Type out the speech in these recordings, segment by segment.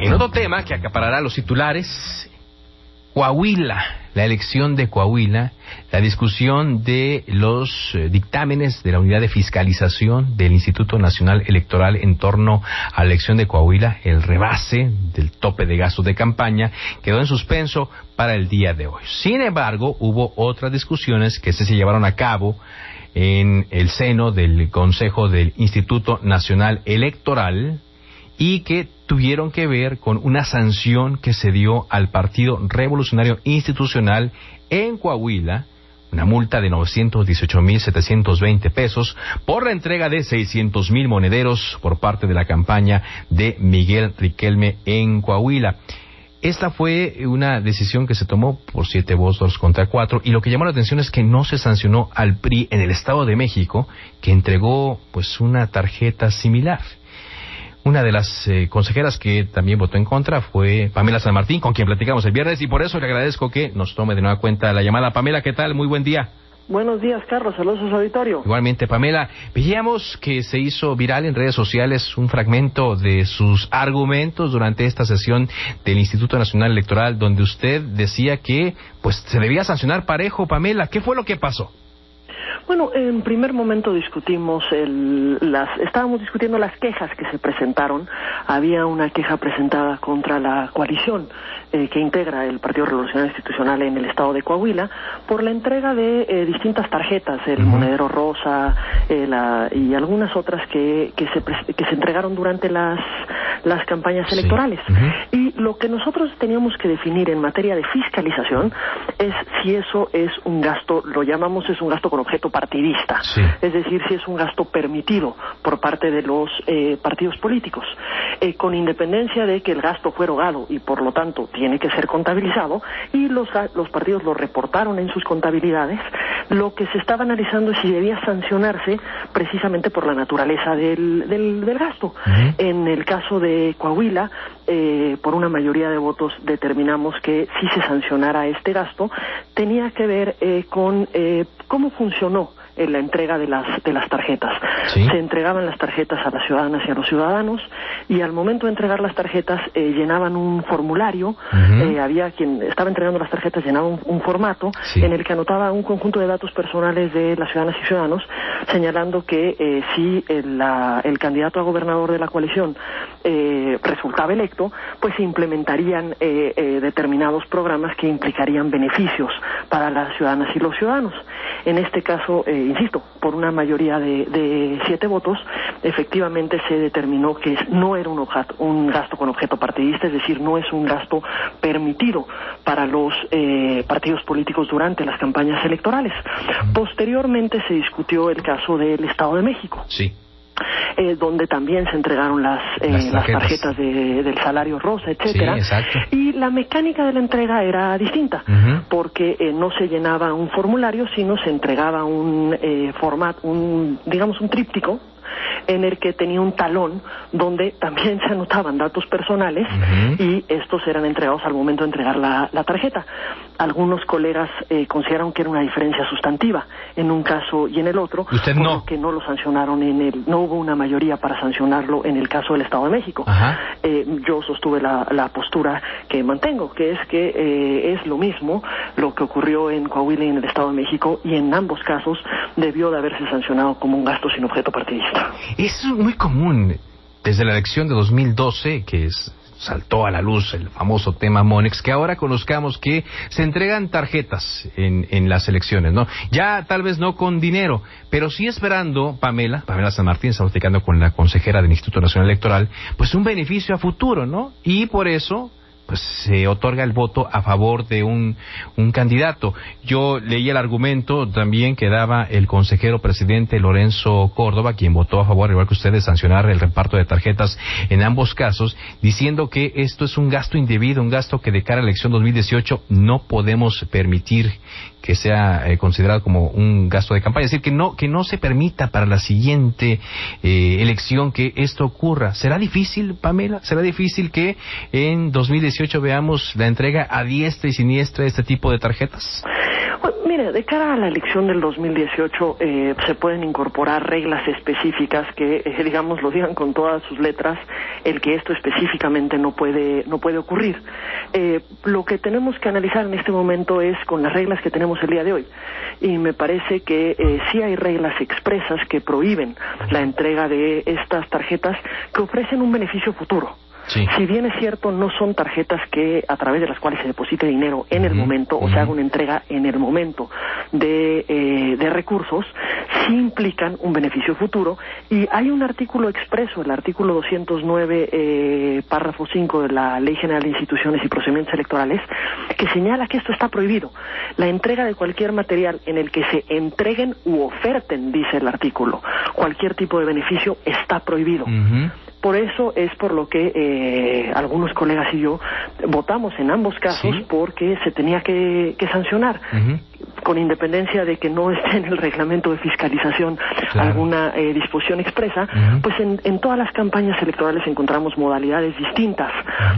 En otro tema que acaparará los titulares, Coahuila, la elección de Coahuila, la discusión de los dictámenes de la unidad de fiscalización del Instituto Nacional Electoral en torno a la elección de Coahuila, el rebase del tope de gastos de campaña, quedó en suspenso para el día de hoy. Sin embargo, hubo otras discusiones que se llevaron a cabo en el seno del Consejo del Instituto Nacional Electoral y que tuvieron que ver con una sanción que se dio al Partido Revolucionario Institucional en Coahuila, una multa de 918,720 pesos por la entrega de 600,000 monederos por parte de la campaña de Miguel Riquelme en Coahuila. Esta fue una decisión que se tomó por 7 votos contra 4, y lo que llamó la atención es que no se sancionó al PRI en el Estado de México, que entregó pues una tarjeta similar. Una de las consejeras que también votó en contra fue Pamela San Martín, con quien platicamos el viernes, y por eso le agradezco que nos tome de nueva cuenta la llamada. Pamela, ¿qué tal? Muy buen día. Buenos días, Carlos. Saludos a su auditorio. Igualmente, Pamela. Veíamos que se hizo viral en redes sociales un fragmento de sus argumentos durante esta sesión del Instituto Nacional Electoral, donde usted decía que pues se debía sancionar parejo. Pamela, ¿qué fue lo que pasó? Bueno, en primer momento estábamos discutiendo las quejas que se presentaron. Había una queja presentada contra la coalición que integra el Partido Revolucionario Institucional en el estado de Coahuila por la entrega de distintas tarjetas, el monedero rosa y algunas otras que se entregaron durante las campañas electorales. Y lo que nosotros teníamos que definir en materia de fiscalización es si eso es un gasto, lo llamamos es un gasto con objeto partidista, es decir, si es un gasto permitido por parte de los partidos políticos, con independencia de que el gasto fue erogado y por lo tanto tiene que ser contabilizado, y los partidos lo reportaron en sus contabilidades. Lo que se estaba analizando es si debía sancionarse precisamente por la naturaleza del gasto. En el caso de Coahuila, por una mayoría de votos determinamos que si se sancionara este gasto, tenía que ver con cómo funcionó en la entrega de las tarjetas. Se entregaban las tarjetas a las ciudadanas y a los ciudadanos, y al momento de entregar las tarjetas llenaban un formulario. Había quien estaba entregando las tarjetas, llenaba un formato en el que anotaba un conjunto de datos personales de las ciudadanas y ciudadanos, señalando que si el candidato a gobernador de la coalición resultaba electo, pues se implementarían determinados programas que implicarían beneficios para las ciudadanas y los ciudadanos. En este caso, insisto, por una mayoría de 7 votos, efectivamente se determinó que no era un gasto con objeto partidista, es decir, no es un gasto permitido para los partidos políticos durante las campañas electorales. Posteriormente se discutió el caso del Estado de México. Donde también se entregaron las tarjetas del salario rosa, etcétera. Y la mecánica de la entrega era distinta, porque no se llenaba un formulario, sino se entregaba un tríptico en el que tenía un talón donde también se anotaban datos personales, y estos eran entregados al momento de entregar la tarjeta. Algunos colegas consideraron que era una diferencia sustantiva en un caso y en el otro, porque no lo sancionaron no hubo una mayoría para sancionarlo en el caso del Estado de México. Yo sostuve la postura que mantengo, que es que es lo mismo lo que ocurrió en Coahuila y en el Estado de México, y en ambos casos debió de haberse sancionado como un gasto sin objeto partidista. Es muy común desde la elección de 2012 que saltó a la luz el famoso tema Monex, que ahora conozcamos que se entregan tarjetas en las elecciones, ¿no? Ya tal vez no con dinero, pero sí esperando, Pamela San Martín, está platicando con la consejera del Instituto Nacional Electoral, pues un beneficio a futuro, ¿no? Y por eso pues se otorga el voto a favor de un candidato. Yo leí el argumento también que daba el consejero presidente Lorenzo Córdoba, quien votó a favor, igual que usted, de sancionar el reparto de tarjetas en ambos casos, diciendo que esto es un gasto indebido, un gasto que de cara a la elección 2018 no podemos permitir que sea considerado como un gasto de campaña, es decir, que no se permita para la siguiente elección que esto ocurra. ¿Será difícil, Pamela? ¿Será difícil que en 2018 veamos la entrega a diestra y siniestra de este tipo de tarjetas? Pues, mire, de cara a la elección del 2018 se pueden incorporar reglas específicas que, digamos, lo digan con todas sus letras, el que esto específicamente no puede ocurrir. Lo que tenemos que analizar en este momento es con las reglas que tenemos el día de hoy. Y me parece que sí hay reglas expresas que prohíben la entrega de estas tarjetas que ofrecen un beneficio futuro. Sí. Si bien es cierto, no son tarjetas que a través de las cuales se deposite dinero en el momento o se haga una entrega en el momento de recursos, sí implican un beneficio futuro, y hay un artículo expreso, el artículo 209, párrafo 5 de la Ley General de Instituciones y Procedimientos Electorales, que señala que esto está prohibido. La entrega de cualquier material en el que se entreguen u oferten, dice el artículo, cualquier tipo de beneficio está prohibido. Por eso es por lo que algunos colegas y yo votamos en ambos casos, ¿sí?, porque se tenía que sancionar, con independencia de que no esté en el reglamento de fiscalización alguna disposición expresa. Pues en todas las campañas electorales encontramos modalidades distintas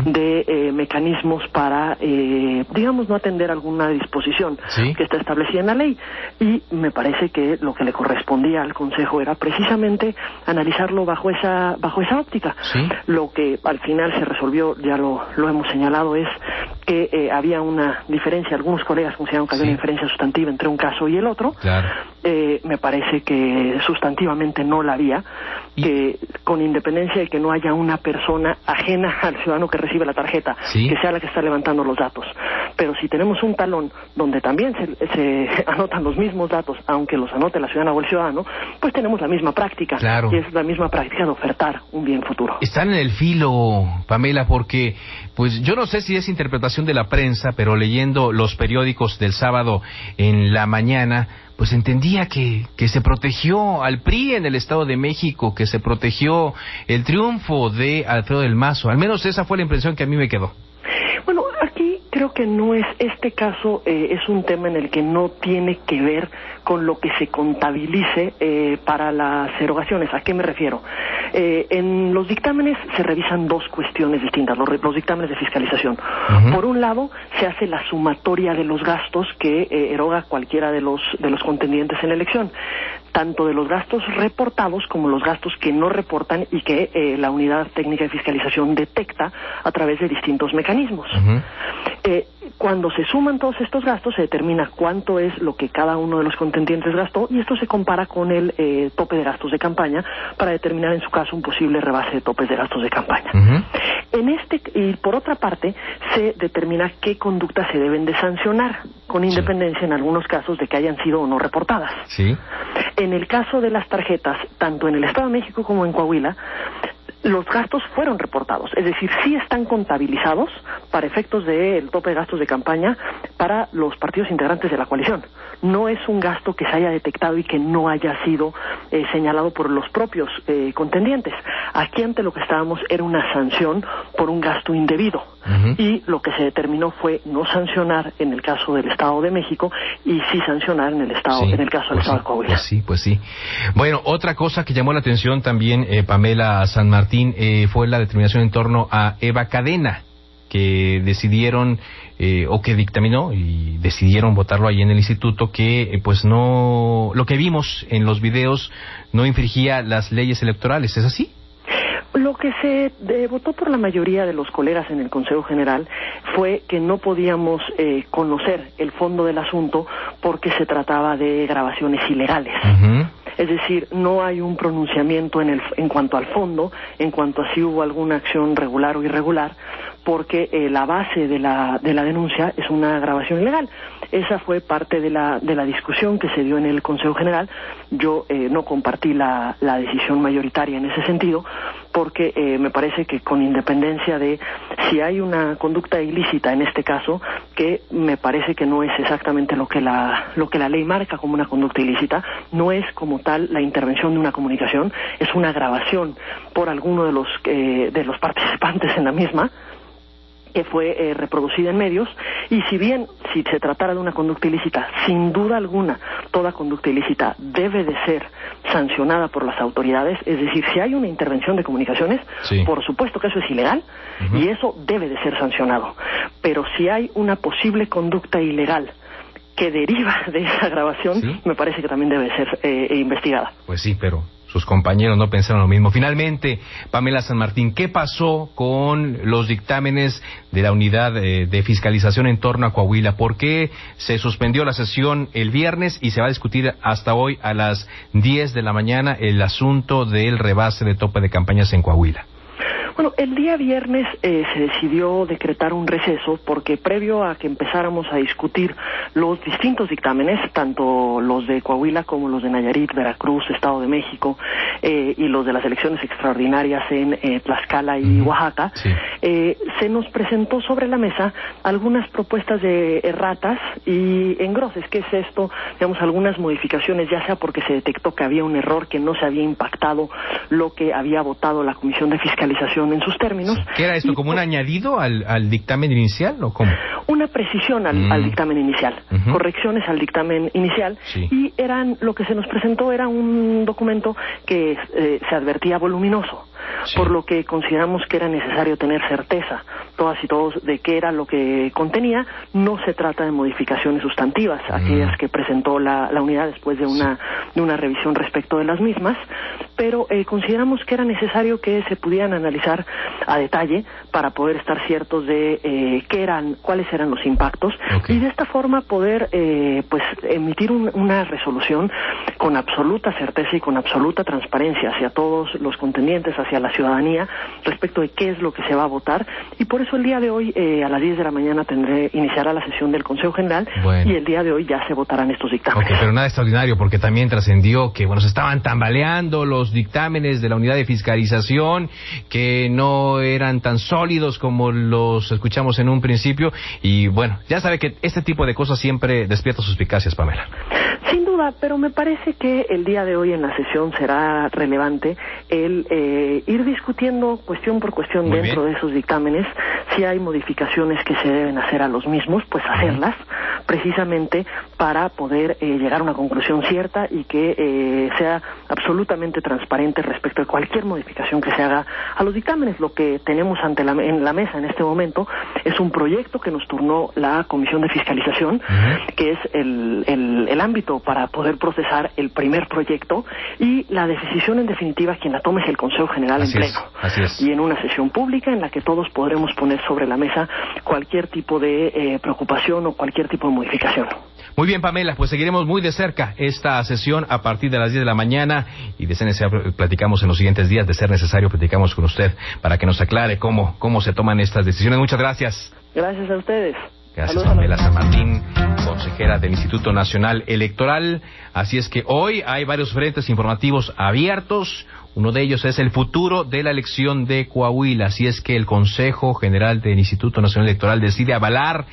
de mecanismos para, digamos, no atender alguna disposición que está establecida en la ley. Y me parece que lo que le correspondía al Consejo era precisamente analizarlo bajo esa óptica. Lo que al final se resolvió, ya lo hemos señalado, es que había una diferencia. Algunos colegas consideraron que había una diferencia sustantiva entre un caso y el otro. Me parece que sustantivamente no la había, que con independencia de que no haya una persona ajena al ciudadano que recibe la tarjeta, que sea la que está levantando los datos. Pero si tenemos un talón donde también se anotan los mismos datos, aunque los anote la ciudadana o el ciudadano, pues tenemos la misma práctica, y es la misma práctica de ofertar un bien futuro. Están en el filo, Pamela, porque pues yo no sé si es interpretación de la prensa, pero leyendo los periódicos del sábado en la mañana, pues entendía que se protegió al PRI en el Estado de México, que se protegió el triunfo de Alfredo del Mazo. Al menos esa fue la impresión que a mí me quedó. Bueno, aquí creo que no es, este caso es un tema en el que no tiene que ver con lo que se contabilice para las erogaciones. ¿A qué me refiero? En los dictámenes se revisan dos cuestiones distintas, los dictámenes de fiscalización. Por un lado, se hace la sumatoria de los gastos que eroga cualquiera de los contendientes en la elección, tanto de los gastos reportados como los gastos que no reportan y que la Unidad Técnica de Fiscalización detecta a través de distintos mecanismos. Cuando se suman todos estos gastos, se determina cuánto es lo que cada uno de los contendientes gastó, y esto se compara con el tope de gastos de campaña para determinar en su caso un posible rebase de topes de gastos de campaña. Y por otra parte, se determina qué conductas se deben de sancionar, con independencia en algunos casos de que hayan sido o no reportadas. En el caso de las tarjetas, tanto en el Estado de México como en Coahuila, los gastos fueron reportados, es decir, sí están contabilizados para efectos del tope de gastos de campaña para los partidos integrantes de la coalición. No es un gasto que se haya detectado y que no haya sido señalado por los propios contendientes. Aquí ante lo que estábamos era una sanción por un gasto indebido. Y lo que se determinó fue no sancionar en el caso del Estado de México y sí sancionar en el caso del Estado de Coahuila. Pues sí. Bueno, otra cosa que llamó la atención también, Pamela San Martín, fue la determinación en torno a Eva Cadena, que decidieron o que dictaminó y decidieron votarlo ahí en el instituto, que pues no, lo que vimos en los videos no infringía las leyes electorales. ¿Es así? Lo que se votó por la mayoría de los colegas en el Consejo General fue que no podíamos conocer el fondo del asunto porque se trataba de grabaciones ilegales. Es decir, no hay un pronunciamiento en cuanto al fondo, en cuanto a si hubo alguna acción regular o irregular, porque la base de la denuncia es una grabación ilegal. Esa fue parte de la discusión que se dio en el Consejo General. Yo no compartí la decisión mayoritaria en ese sentido, porque me parece que con independencia de si hay una conducta ilícita en este caso, que me parece que no es exactamente lo que la ley marca como una conducta ilícita, no es como tal la intervención de una comunicación, es una grabación por alguno de los participantes en la misma, que fue reproducida en medios, y si bien si se tratara de una conducta ilícita, sin duda alguna, toda conducta ilícita debe de ser sancionada por las autoridades, es decir, si hay una intervención de comunicaciones, por supuesto que eso es ilegal, y eso debe de ser sancionado. Pero si hay una posible conducta ilegal que deriva de esa grabación, ¿sí?, me parece que también debe ser investigada. Pues sí, pero sus compañeros no pensaron lo mismo. Finalmente, Pamela San Martín, ¿qué pasó con los dictámenes de la unidad de fiscalización en torno a Coahuila? ¿Por qué se suspendió la sesión el viernes y se va a discutir hasta hoy a las 10 de la mañana el asunto del rebase de tope de campañas en Coahuila? Bueno, el día viernes se decidió decretar un receso porque previo a que empezáramos a discutir los distintos dictámenes, tanto los de Coahuila como los de Nayarit, Veracruz, Estado de México y los de las elecciones extraordinarias en Tlaxcala y Oaxaca, sí, se nos presentó sobre la mesa algunas propuestas de erratas y engroses. ¿Qué es esto? Digamos, algunas modificaciones, ya sea porque se detectó que había un error, que no se había impactado lo que había votado la Comisión de Fiscalización en sus términos. ¿Qué era esto? ¿Como un añadido al dictamen inicial o cómo? Una precisión al dictamen inicial, correcciones al dictamen inicial, sí, y lo que se nos presentó era un documento que se advertía voluminoso, sí, por lo que consideramos que era necesario tener certeza, todas y todos, de qué era lo que contenía. No se trata de modificaciones sustantivas, aquellas que presentó la unidad después de una revisión respecto de las mismas, pero consideramos que era necesario que se pudieran analizar a detalle para poder estar ciertos de cuáles eran los impactos, okay, y de esta forma poder pues emitir una resolución con absoluta certeza y con absoluta transparencia hacia todos los contendientes, hacia la ciudadanía, respecto de qué es lo que se va a votar. Y por eso el día de hoy a las 10 de la mañana iniciará la sesión del Consejo General, bueno, y el día de hoy ya se votarán estos dictámenes. Okay, pero nada extraordinario, porque también trascendió que se estaban tambaleando los dictámenes de la unidad de fiscalización, que no eran tan sólidos como los escuchamos en un principio, y bueno, ya sabe que este tipo de cosas siempre despierta suspicacias, Pamela. Sin duda, pero me parece que el día de hoy en la sesión será relevante el ir discutiendo cuestión por cuestión dentro de esos dictámenes. Si hay modificaciones que se deben hacer a los mismos, pues hacerlas, precisamente para poder llegar a una conclusión cierta y que sea absolutamente transparente respecto de cualquier modificación que se haga a los dictámenes. Lo que tenemos en la mesa en este momento es un proyecto que nos turnó la Comisión de Fiscalización, que es el ámbito para poder procesar el primer proyecto, y la decisión en definitiva quien la tome es el Consejo General en pleno. Así es. Y en una sesión pública en la que todos podremos poner sobre la mesa cualquier tipo de preocupación o cualquier tipo de modificación. Muy bien, Pamela, pues seguiremos muy de cerca esta sesión a partir de las 10 de la mañana y de ser necesario platicamos en los siguientes días, de ser necesario platicamos con usted para que nos aclare cómo se toman estas decisiones. Muchas gracias. Gracias a ustedes. Gracias, Pamela San Martín, consejera del Instituto Nacional Electoral. Así es que hoy hay varios frentes informativos abiertos. Uno de ellos es el futuro de la elección de Coahuila. Así es que el Consejo General del Instituto Nacional Electoral decide avalar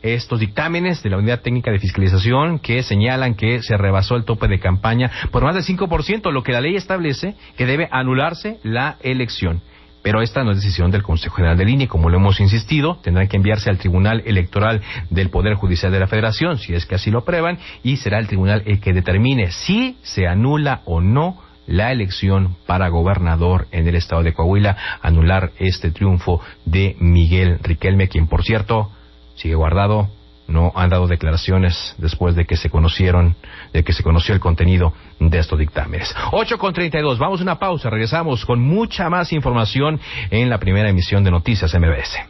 estos dictámenes de la Unidad Técnica de Fiscalización que señalan que se rebasó el tope de campaña por más del 5%, lo que la ley establece que debe anularse la elección. Pero esta no es decisión del Consejo General del INE, como lo hemos insistido, tendrán que enviarse al Tribunal Electoral del Poder Judicial de la Federación, si es que así lo aprueban, y será el tribunal el que determine si se anula o no la elección para gobernador en el estado de Coahuila, anular este triunfo de Miguel Riquelme, quien por cierto sigue guardado. No han dado declaraciones después de que se conoció el contenido de estos dictámenes. 8:32, vamos a una pausa, regresamos con mucha más información en la primera emisión de Noticias MBS.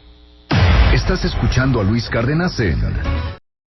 Estás escuchando a Luis Cárdenas en